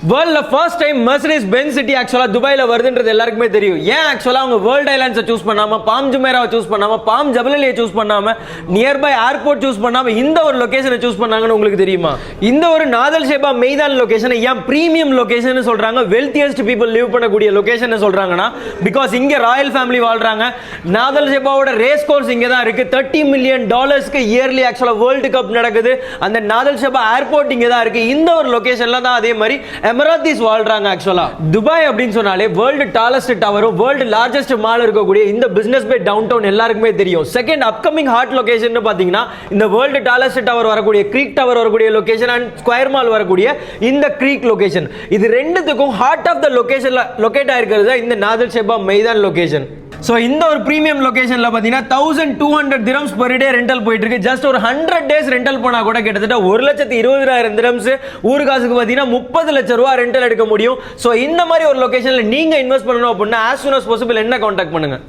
வேர்ல்ட்ல first time Mercedes Benz city actually துபாயில வருதுன்றது எல்லாருக்குமே தெரியும். ஏன் ஆக்சுவலா அவங்க வேர்ல்ட் ஐலாண்ட்ஸை சூஸ் பண்ணாம பாம் ஜுமேராவை சூஸ் பண்ணாம பாம் ஜபலலியை சூஸ் பண்ணாம நியர்பை ஏர்போர்ட் சூஸ் பண்ணாம இந்த ஒரு லொகேஷனை சூஸ் பண்ணாங்கன்னு உங்களுக்கு தெரியுமா? இந்த ஒரு நாதல் ஷேபா மெய்தான் லொகேஷனை ஏன் பிரீமியம் லொகேஷன் சொல்றாங்க, வெல்த்தியஸ்ட் பீப்புள் லிவ் பண்ணக்கூடிய லொகேஷன் சொல்றாங்கன்னா பிகாஸ் இங்க ராயல் ஃபேமிலி வாழ்றாங்க. நாதல் ஷேபாவோட ரேஸ் கோர்ஸ் இங்க தான் இருக்கு. $30 மில்லியன் இயர்லி ஆக்சுவலா வேர்ல்டு கப் நடக்குது. அந்த நாதல் ஷேபா ஏர்போர்ட் இங்க தான் இருக்கு. இந்த ஒரு லொகேஷன்ல தான் அதே மாதிரி எமிராத்திஸ் வாழ்றாங்க. ஆக்சுவலா துபாய் அப்படின்னு சொன்னாலே வேர்ல்டு டாலஸ்ட் டவரும் வேர்ல்டு லார்ஜஸ்ட் மால் இருக்கக்கூடிய இந்த பிசினஸ் பே டவுன் டவுன் எல்லாருக்குமே தெரியும். செகண்ட் அப்கமிங் ஹாட் லொகேஷன் பாத்தீங்கன்னா இந்த வேர்ல்டு டாலஸ்ட் டவர் வரக்கூடிய கிரீக் டவர் வரக்கூடிய லொகேஷன் அண்ட் ஸ்கொயர் மால் வரக்கூடிய இந்த கிரீக் லொகேஷன், இது ரெண்டுத்துக்கும் ஹார்ட் ஆஃப் த லொகேஷன்ல லொகேட் ஆயிருக்கிறது இந்த நாதல் ஷேபா மெய்தான் லொகேஷன். ஸோ இந்த ஒரு பிரீமியம் லொகேஷன்ல பார்த்தீங்கன்னா 1200 dirhams per day ரெண்டல் போயிட்டு இருக்கு. ஜஸ்ட் ஒரு 100 days ரெண்டல் போனா கூட கிட்டத்தட்ட 1,20,000 dirhams ஊர் காசுக்கு பார்த்தீங்கன்னா 30 லட்சம் ரூபாய் ரெண்டல் எடுக்க முடியும். ஸோ இந்த மாதிரி ஒரு லொகேஷன்ல நீங்க இன்வெஸ்ட் பண்ணணும் அப்படின்னா as soon as possible என்ன கான்டாக்ட் பண்ணுங்க.